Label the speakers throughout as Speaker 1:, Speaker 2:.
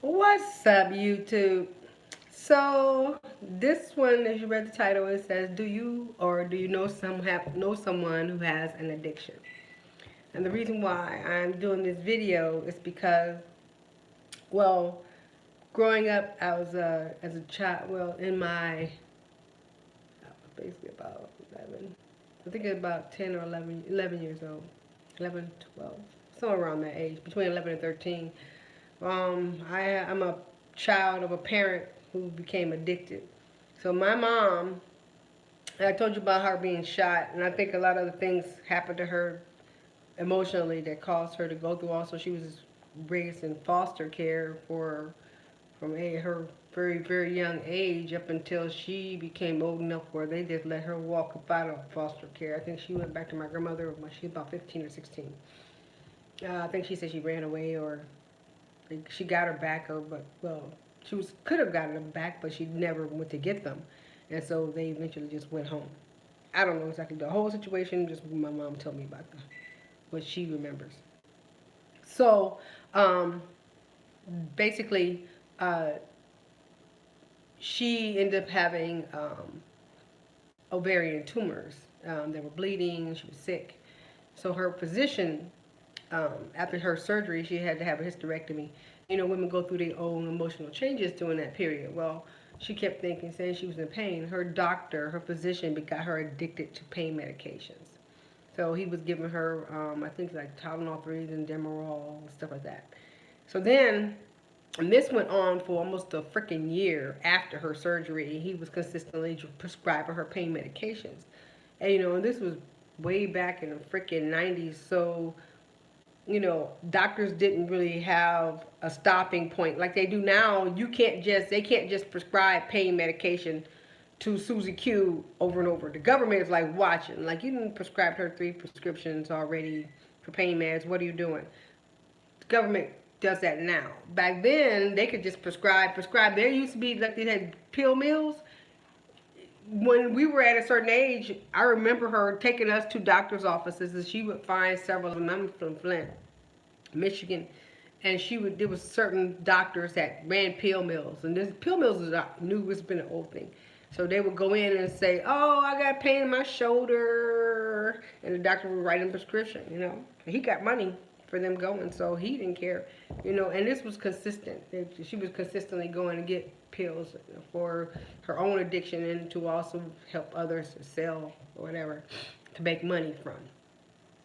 Speaker 1: What's up, YouTube? So this one, as you read the title, it says, "Do you or do you know someone who has an addiction?" And the reason why I'm doing this video is because, well, growing up, I was as a child. Well, in my basically about 11, I think about 10 or 11 years old, 11, 12, somewhere around that age, between 11 and 13. I'm a child of a parent who became addicted. So my mom, I told you about her being shot, and I think a lot of the things happened to her emotionally that caused her to go through. Also, she was raised in foster care from her very young age up until she became old enough where they just let her walk up out of foster care. I think she went back to my grandmother when she was about 15 or 16. I think she said she ran away or she got her back, or but well, could have gotten them back, but she never went to get them, and so they eventually just went home. I don't know exactly the whole situation. Just my mom told me about what she remembers. So, um, basically, uh, she ended up having ovarian tumors. They were bleeding. She was sick. So her physician, after her surgery, she had to have a hysterectomy. You know, women go through their own emotional changes during that period. Well, she kept thinking, saying she was in pain. Her doctor, her physician, got her addicted to pain medications. So he was giving her, I think like Tylenol 3s and Demerol and stuff like that. So then, and this went on for almost a freaking year after her surgery. He was consistently prescribing her pain medications. And, and this was way back in the freaking 90s. So doctors didn't really have a stopping point like they do now. They can't just prescribe pain medication to Susie Q over and over. The government is like watching. Like, you didn't prescribe her 3 prescriptions already for pain meds. What are you doing? The government does that now. Back then, they could just prescribe. There used to be, like, they had pill mills. When we were at a certain age, I remember her taking us to doctor's offices, and she would find several of them. I'm from Flint, Michigan, and there was certain doctors that ran pill mills, and this pill mills is not new. It's been an old thing. So they would go in and say, "Oh, I got pain in my shoulder," and the doctor would write him a prescription. He got money for them going, so he didn't care. And this was consistent. She was consistently going to get pills for her own addiction and to also help others to sell or whatever to make money from.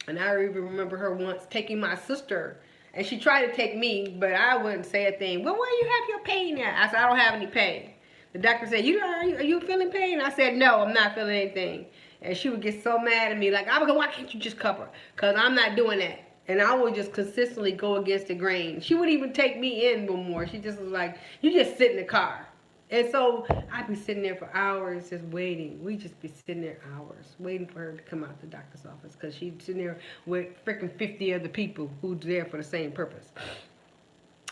Speaker 1: And I even remember her once taking my sister, and she tried to take me, but I wouldn't say a thing. Well, where you have your pain at? I said, I don't have any pain. The doctor said, are you feeling pain? I said, no, I'm not feeling anything. And she would get so mad at me, like, I would go, why can't you just cover? Because I'm not doing that. And I would just consistently go against the grain. She wouldn't even take me in no more. She just was like, you just sit in the car. And so I'd be sitting there for hours just waiting. We'd just be sitting there hours waiting for her to come out the doctor's office because she'd sitting there with freaking 50 other people who's there for the same purpose.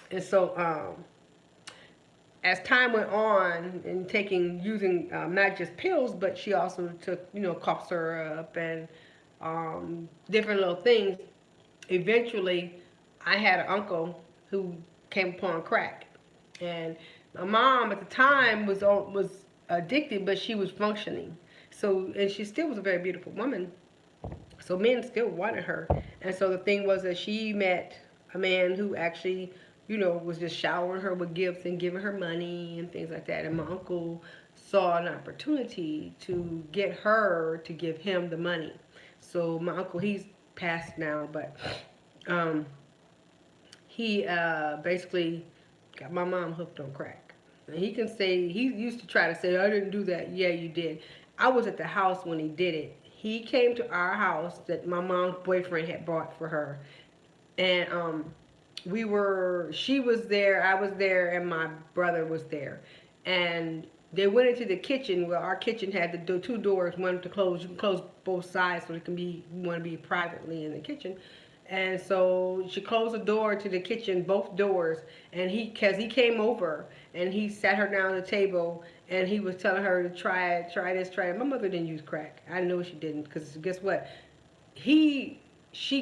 Speaker 1: And so as time went on and using not just pills, but she also took, cough syrup and different little things. Eventually, I had an uncle who came upon crack. And my mom at the time was addicted, but she was functioning. So, and she still was a very beautiful woman. So men still wanted her. And so the thing was that she met a man who actually, was just showering her with gifts and giving her money and things like that. And my uncle saw an opportunity to get her to give him the money. So my uncle, he's passed now, but he basically got my mom hooked on crack. And he used to try to say, I didn't do that. Yeah, you did. I was at the house when he did it. He came to our house that my mom's boyfriend had bought for her. And she was there, I was there, and my brother was there. And they went into the kitchen. Well, our kitchen had the 2 doors, one to close. You can close both sides so you want to be privately in the kitchen. And so she closed the door to the kitchen, both doors, and cause he came over and he sat her down at the table and he was telling her to try it, try this, try it. My mother didn't use crack. I know she didn't, because guess what? She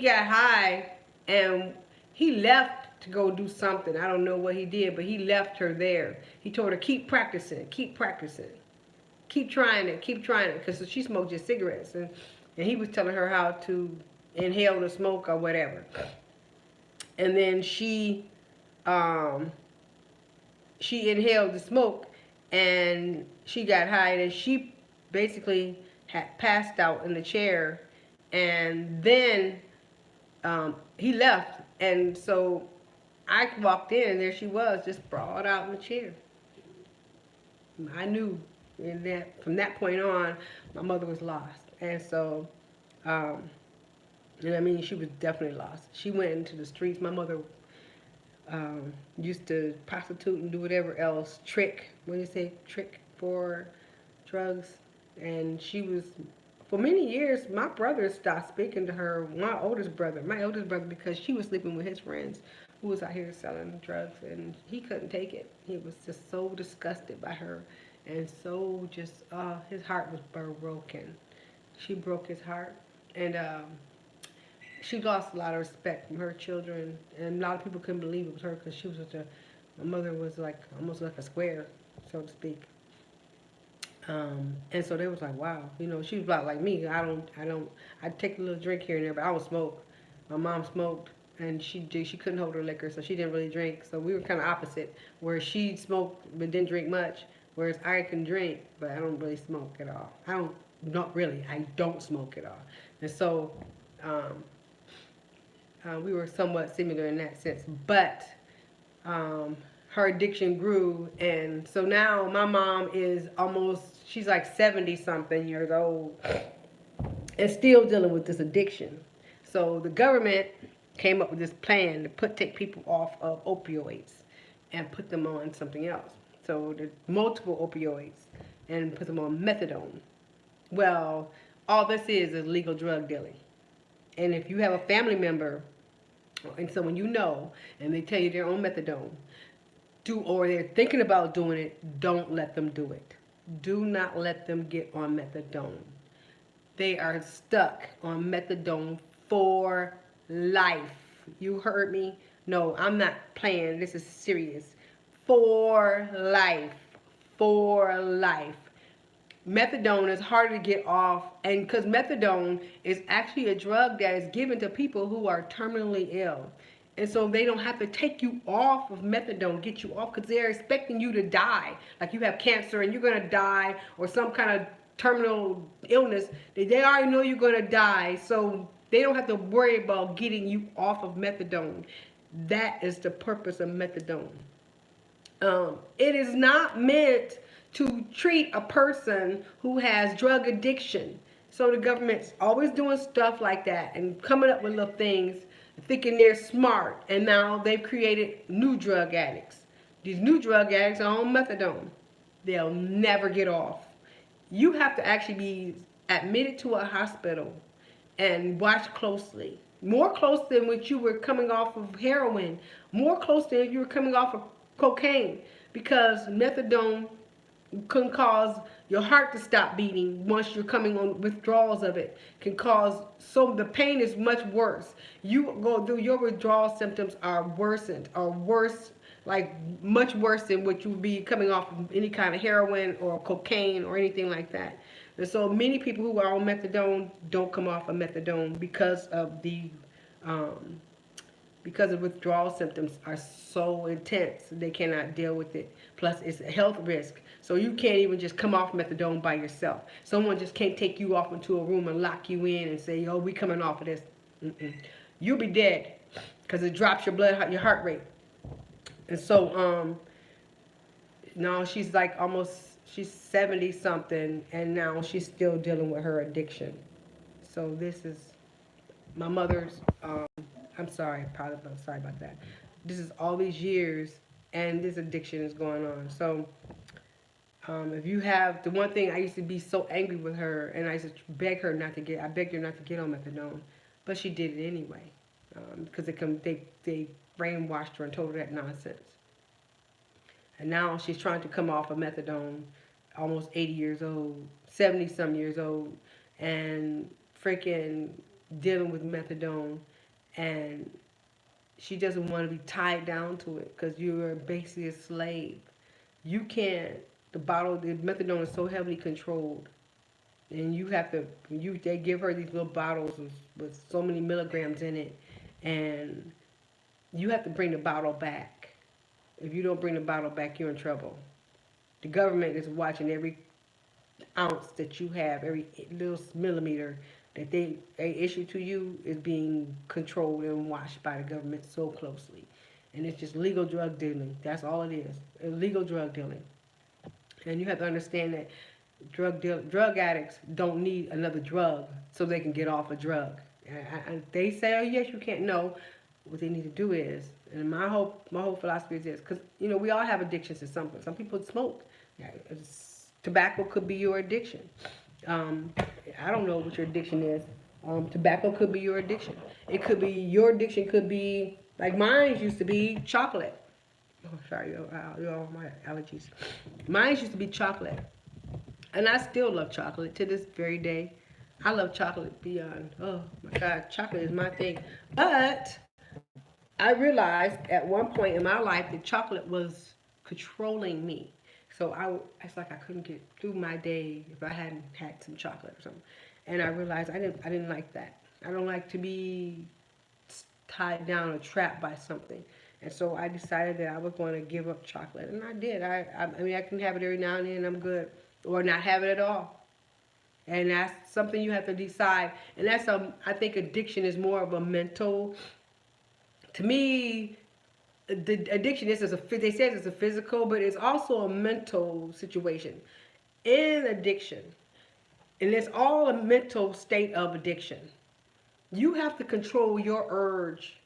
Speaker 1: got high and he left to go do something. I don't know what he did, but he left her there. He told her, keep practicing, keep practicing, keep trying it, because she smoked just cigarettes, and he was telling her how to inhale the smoke or whatever. And then um, she inhaled the smoke, and she got high, and she basically had passed out in the chair, and then he left, and so I walked in, and there she was, just sprawled out in the chair. I knew that from that point on, my mother was lost, and so, um, and I mean, she was definitely lost. She went into the streets. My mother used to prostitute and do whatever else, trick. What do you say, trick for drugs? And she was, for many years, my brother stopped speaking to her. My oldest brother, because she was sleeping with his friends who was out here selling drugs, and he couldn't take it. He was just so disgusted by her, and so just, his heart was broken. She broke his heart, and she lost a lot of respect from her children, and a lot of people couldn't believe it was her, because she was such a, my mother was like almost like a square, so to speak. And so they was like, wow, she was about like me. I take a little drink here and there, but I don't smoke. My mom smoked, and she couldn't hold her liquor, so she didn't really drink. So we were kind of opposite, where she smoked but didn't drink much, whereas I can drink, but I don't really smoke at all. Not really, I don't smoke at all. And so, um, we were somewhat similar in that sense, but um, her addiction grew, and so now my mom is she's like 70 something years old, and still dealing with this addiction. So the government came up with this plan to take people off of opioids and put them on something else. So there's multiple opioids, and put them on methadone. Well, all this is legal drug dealing. And if you have a family member and someone and they tell you they're on methadone, or they're thinking about doing it, don't let them do it. Do not let them get on methadone. They are stuck on methadone for life. You heard me? No, I'm not playing. This is serious. For life. For life. Methadone is harder to get off, and because methadone is actually a drug that is given to people who are terminally ill. And so they don't have to take you off of methadone, get you off, because they're expecting you to die. Like you have cancer and you're going to die, or some kind of terminal illness. They already know you're going to die, so they don't have to worry about getting you off of methadone. That is the purpose of methadone. It is not meant to treat a person who has drug addiction. So the government's always doing stuff like that and coming up with little things, thinking they're smart. And now they've created new drug addicts. These new drug addicts are on methadone. They'll never get off. You have to actually be admitted to a hospital and watch closely. More close than when you were coming off of heroin. More close than if you were coming off of cocaine. Because methadone can cause your heart to stop beating once you're coming on withdrawals of it. Can cause, so the pain is much worse. You go through, your withdrawal symptoms are worsened, or worse, like much worse than what you would be coming off of any kind of heroin or cocaine or anything like that. And so many people who are on methadone don't come off of methadone because of because the withdrawal symptoms are so intense, they cannot deal with it. Plus, it's a health risk. So you can't even just come off methadone by yourself. Someone just can't take you off into a room and lock you in and say, oh, we coming off of this. You'll be dead, because it drops your your heart rate. And so, now she's like she's 70 something, and now she's still dealing with her addiction. So this is my mother's, I'm sorry, I'm sorry about that. This is all these years, and this addiction is going on. So, if you have, the one thing, I used to be so angry with her, and I used to beg her not to get, I begged her not to get on methadone, but she did it anyway, because they brainwashed her and told her that nonsense. And now she's trying to come off of methadone, almost 80 years old, 70 some years old, and freaking dealing with methadone, and She doesn't want to be tied down to it because you're basically a slave. You can't. The methadone is so heavily controlled, and you have to. They give her these little bottles with so many milligrams in it, and you have to bring the bottle back. If you don't bring the bottle back, you're in trouble. The government is watching every ounce that you have, every little millimeter that they issue to you is being controlled and watched by the government so closely. And it's just legal drug dealing. That's all it is. Illegal drug dealing. And you have to understand that drug addicts don't need another drug so they can get off a drug. They say, oh yes, you can't. No, what they need to do is, and my whole philosophy is this, because we all have addictions to something. Some people smoke. Yeah, tobacco could be your addiction. Um, I don't know what your addiction is. Tobacco could be your addiction. It could be your addiction. Could be like mine used to be chocolate. Oh, sorry, you my allergies. Mine used to be chocolate, and I still love chocolate to this very day. I love chocolate beyond. Oh my God, chocolate is my thing. But I realized at one point in my life that chocolate was controlling me. So it's like I couldn't get through my day if I hadn't had some chocolate or something. And I realized I didn't like that. I don't like to be tied down or trapped by something. And so I decided that I was going to give up chocolate, and I did. I mean, I can have it every now and then, and I'm good, or not have it at all. And that's something you have to decide. And I think addiction is more of a mental. To me, the addiction they say it's a physical, but it's also a mental situation. In addiction, and it's all a mental state of addiction. You have to control your urge.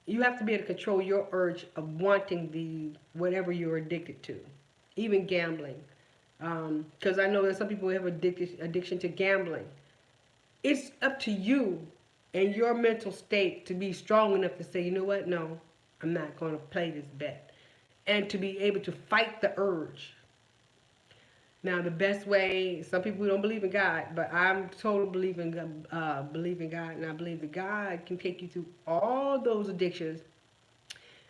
Speaker 1: You have to be able to control your urge of wanting the whatever you're addicted to, even gambling. Because I know that some people have addiction to gambling. It's up to you and your mental state to be strong enough to say, you know what, no, I'm not going to play this bet. And to be able to fight the urge. Now, the best way, some people don't believe in God, but I'm totally believe in God, and I believe that God can take you through all those addictions,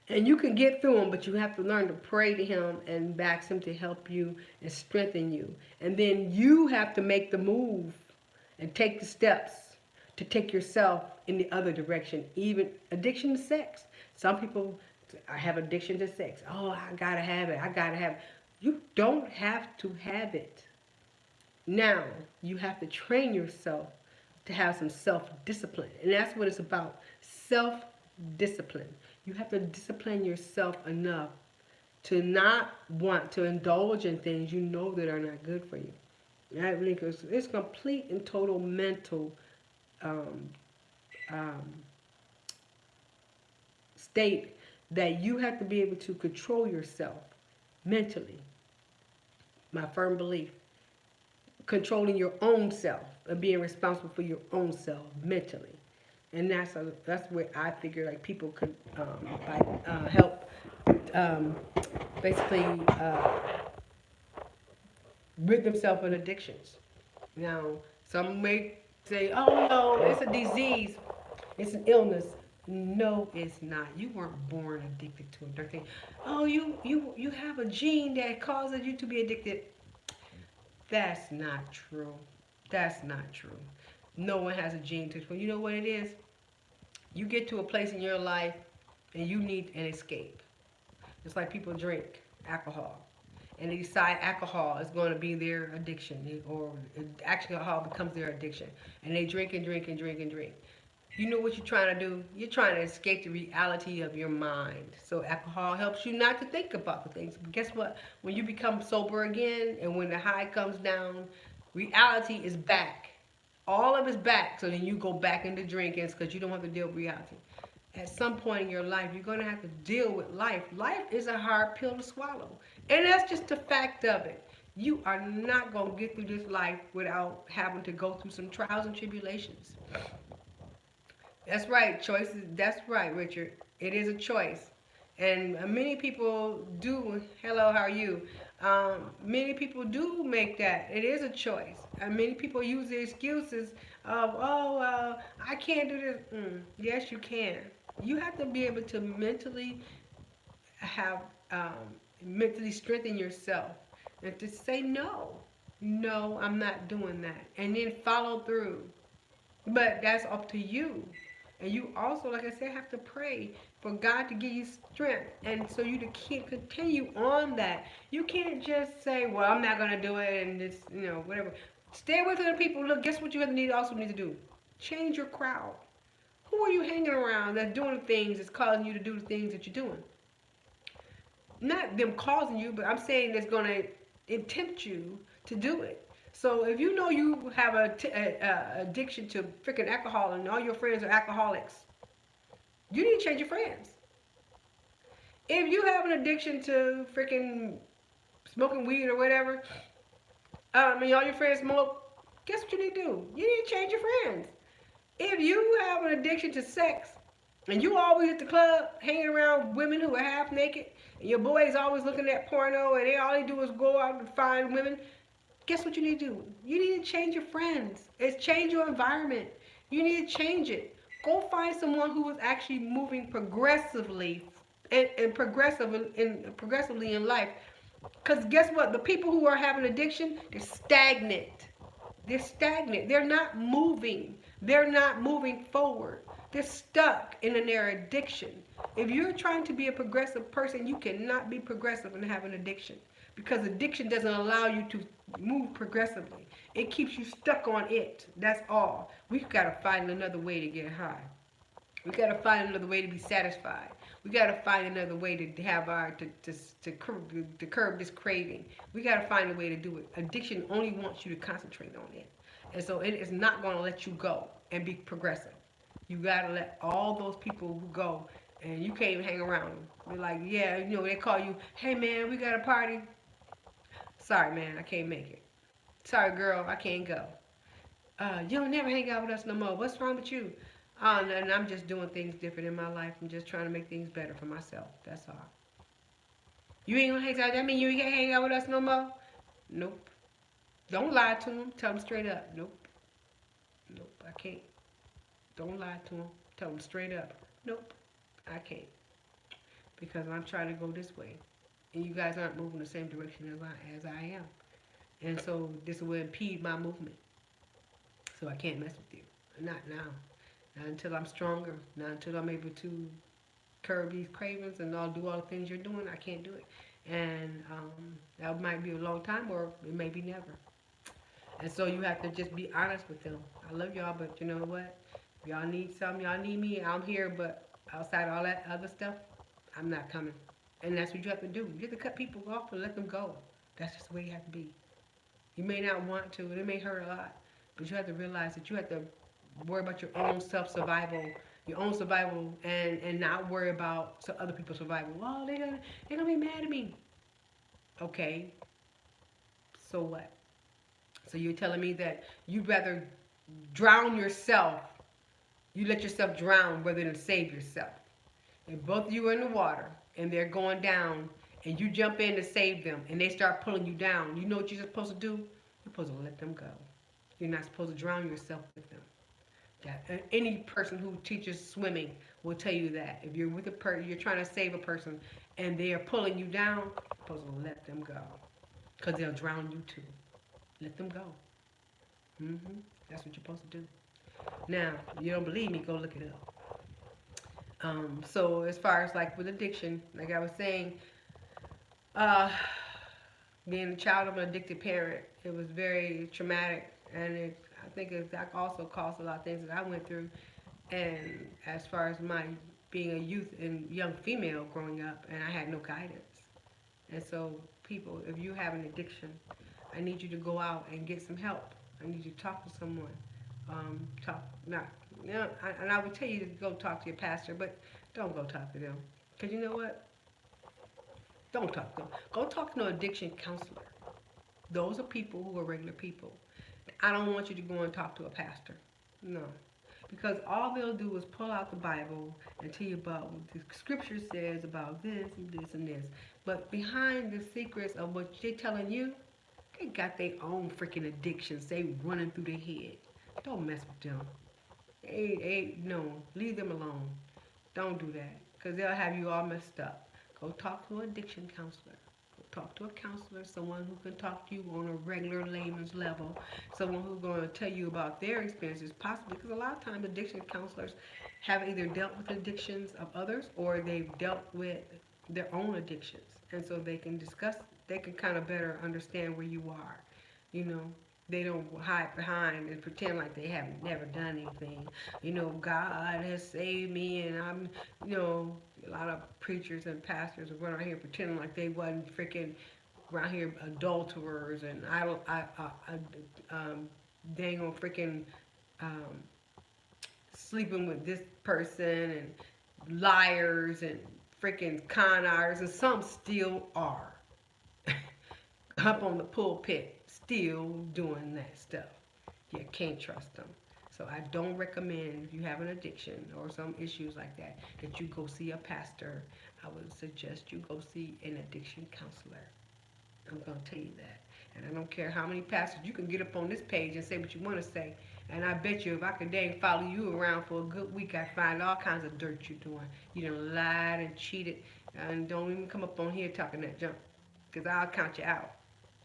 Speaker 1: and you can get through them, but you have to learn to pray to Him and ask Him to help you and strengthen you. And then you have to make the move and take the steps to take yourself in the other direction. Even addiction to sex. Some people, I have addiction to sex. Oh, I gotta have it. I gotta have it. You don't have to have it. Now, you have to train yourself to have some self-discipline. And that's what it's about. Self-discipline. You have to discipline yourself enough to not want to indulge in things you know that are not good for you. And I think it's complete and total mental um, um, state that you have to be able to control yourself mentally. My firm belief. Controlling your own self and being responsible for your own self mentally. And that's where I figure like people could help um, basically rid themselves of addictions. Now, some may say, "Oh no, it's a disease, it's an illness." No, it's not. You weren't born addicted to a drug thing. Oh, you have a gene that causes you to be addicted. That's not true. That's not true. No one has a gene to. You know what it is? You get to a place in your life and you need an escape. It's like people drink alcohol and they decide alcohol is going to be their addiction, or actually alcohol becomes their addiction, and they drink and drink and drink and drink. You know what you're trying to do? You're trying to escape the reality of your mind. So alcohol helps you not to think about the things. But guess what? When you become sober again and when the high comes down, reality is back. All of it's back. So then you go back into drinking because you don't have to deal with reality. At some point in your life, you're going to have to deal with life. Life is a hard pill to swallow. And that's just the fact of it. You are not going to get through this life without having to go through some trials and tribulations. That's right, choices. That's right, Richard. It is a choice. And many people do, hello, how are you? Many people do make that. It is a choice. And many people use the excuses of, oh, I can't do this. Yes, you can. You have to be able to have mentally strengthen yourself and to say no. No, I'm not doing that. And then follow through. But that's up to you. And you also, like I said, have to pray for God to give you strength and so you to keep continue on that. You can't just say, "Well, I'm not gonna do it," and just whatever. Stay away from the people. Look, guess what you also need to do? Change your crowd. Who are you hanging around that's doing things that's causing you to do the things that you're doing? Not them causing you, but I'm saying that's gonna tempt you to do it. So if you know you have a addiction to freaking alcohol and all your friends are alcoholics, you need to change your friends. If you have an addiction to freaking smoking weed or whatever, and all your friends smoke, guess what you need to do? You need to change your friends. If you have an addiction to sex and you always at the club hanging around women who are half naked, and your boys always looking at porno and all they do is go out and find women, guess what you need to do? You need to change your friends. It's change your environment. You need to change it. Go find someone who is actually moving progressively and progressively in life. Because guess what? The people who are having addiction, they're stagnant. They're stagnant. They're not moving. They're not moving forward. They're stuck in their addiction. If you're trying to be a progressive person, you cannot be progressive and have an addiction because addiction doesn't allow you to move progressively. It keeps you stuck on it. That's all. We've got to find another way to get high. We got to find another way to be satisfied. We got to find another way to have our to curb this craving. We got to find a way to do it. Addiction only wants you to concentrate on it, and so it is not going to let you go and be progressive. You got to let all those people who go, and you can't even hang around them. They're like, yeah, they call you, hey man, we got a party. Sorry man, I can't make it. Sorry girl, I can't go. You don't never hang out with us no more. What's wrong with you? And I'm just doing things different in my life. I'm just trying to make things better for myself. That's all. You ain't gonna hang out. That mean you can't hang out with us no more? Nope. Don't lie to them. Tell them straight up. Nope. Nope. I can't. Don't lie to them. Tell them straight up. Nope. I can't. Because I'm trying to go this way. And you guys aren't moving the same direction as I am. And so this will impede my movement. So I can't mess with you. Not now. Not until I'm stronger. Not until I'm able to curb these cravings and I'll do all the things you're doing. I can't do it. And that might be a long time or it may be never. And so you have to just be honest with them. I love y'all, but you know what? If y'all need something, y'all need me, I'm here, but outside all that other stuff, I'm not coming. And that's what you have to do. You have to cut people off and let them go. That's just the way you have to be. You may not want to, and it may hurt a lot, but you have to realize that you have to worry about your own survival, and not worry about some other people's survival. Well, they're gonna be mad at me. Okay, so what? So you're telling me that you'd rather drown yourself, you let yourself drown rather than save yourself. If both of you are in the water and they're going down and you jump in to save them and they start pulling you down, you know what you're supposed to do? You're supposed to let them go. You're not supposed to drown yourself with them. Any person who teaches swimming will tell you that. If you're with a person, you're trying to save a person and they are pulling you down, you're supposed to let them go. Because they'll drown you too. Let them go. hmm That's what you're supposed to do. Now, you don't believe me, go look it up. So as far as like with addiction, like I was saying, uh, being a child of an addicted parent, it was very traumatic, and I think that also caused a lot of things that I went through. And as far as my being a youth and young female growing up, and I had no guidance. And so, people, if you have an addiction, I need you to go out and get some help. I need you to talk to someone. Talk, not, and I would tell you to go talk to your pastor, but don't go talk to them. Because you know what? Don't talk to them. Go talk to an addiction counselor. Those are people who are regular people. I don't want you to go and talk to a pastor. No. Because all they'll do is pull out the Bible and tell you about what the scripture says about this and this and this. But behind the secrets of what they're telling you, they got their own freaking addictions. They running through their head. Don't mess with them. No, leave them alone. Don't do that, because they'll have you all messed up. Go talk to an addiction counselor. Go talk to a counselor, someone who can talk to you on a regular layman's level, someone who's going to tell you about their experiences, possibly, because a lot of times addiction counselors have either dealt with addictions of others or they've dealt with their own addictions, and so they can discuss, they can kind of better understand where you are, you know. They don't hide behind and pretend like they haven't never done anything. God has saved me, and I'm, you know, a lot of preachers and pastors are running around here pretending like they wasn't freaking around here adulterers and dang on freaking um, sleeping with this person and liars and freaking con artists, and some still are up on the pulpit still doing that stuff. You can't trust them. So I don't recommend, if you have an addiction or some issues like that, that you go see a pastor. I would suggest you go see an addiction counselor. I'm going to tell you that. And I don't care how many pastors, you can get up on this page and say what you want to say. And I bet you if I could dang follow you around for a good week, I'd find all kinds of dirt you're doing. You done lied and cheated, and don't even come up on here talking that junk, because I'll count you out.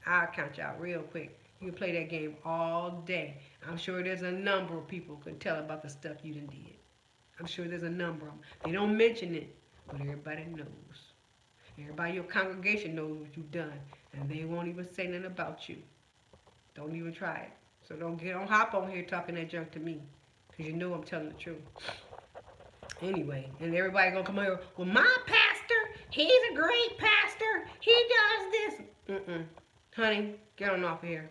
Speaker 1: I'll count you out real quick. You can play that game all day. I'm sure there's a number of people who can tell about the stuff you done did. I'm sure there's a number of them. They don't mention it, but everybody knows. Everybody in your congregation knows what you've done, and they won't even say nothing about you. Don't even try it. So don't hop on here talking that junk to me, because you know I'm telling the truth. Anyway, and everybody gonna come here. Well, my pastor, he's a great pastor. He does this. Honey, get on off of here.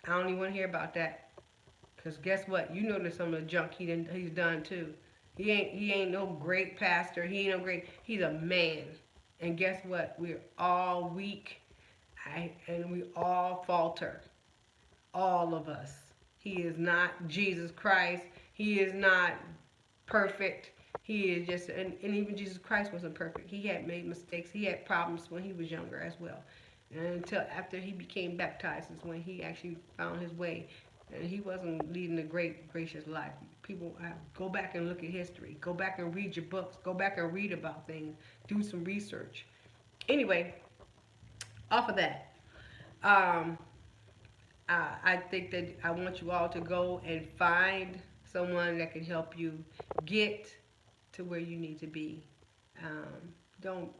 Speaker 1: I don't even want to hear about that. Cause guess what? You know there's some of the junk he's done too. He ain't no great pastor. He ain't no great. He's a man. And guess what? We're all weak, and we all falter. All of us. He is not Jesus Christ. He is not perfect. He is just, and even Jesus Christ wasn't perfect. He had made mistakes. He had problems when he was younger as well. And until after he became baptized is when he actually found his way. And he wasn't leading a great, gracious life. People, go back and look at history. Go back and read your books. Go back and read about things. Do some research. Anyway, off of that, um, I think that I want you all to go and find someone that can help you get to where you need to be. Don't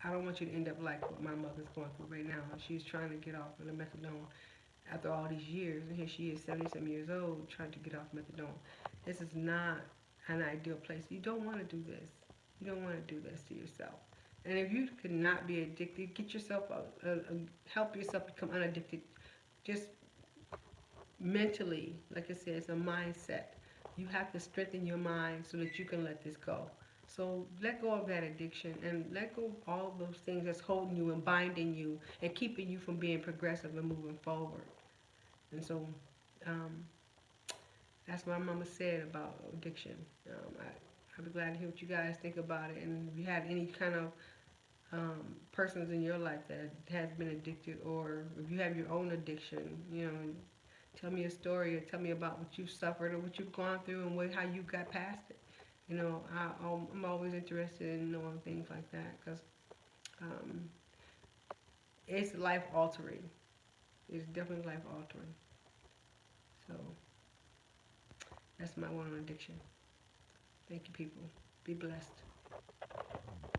Speaker 1: I don't want you to end up like what my mother's going through right now. She's trying to get off of the methadone after all these years, and here she is, 70-some years old, trying to get off methadone. This is not an ideal place. You don't want to do this. You don't want to do this to yourself. And if you could not be addicted, get yourself help yourself become unaddicted. Just mentally, like I said, it's a mindset. You have to strengthen your mind so that you can let this go. So let go of that addiction and let go of all those things that's holding you and binding you and keeping you from being progressive and moving forward. And so um, that's what my mama said about addiction. I'd be glad to hear what you guys think about it. And if you have any kind of persons in your life that has been addicted, or if you have your own addiction, tell me a story or tell me about what you've suffered or what you've gone through and how you got past it. I'm always interested in knowing things like that because um, it's life altering. It's definitely life altering. So that's my one on addiction. Thank you, people. Be blessed.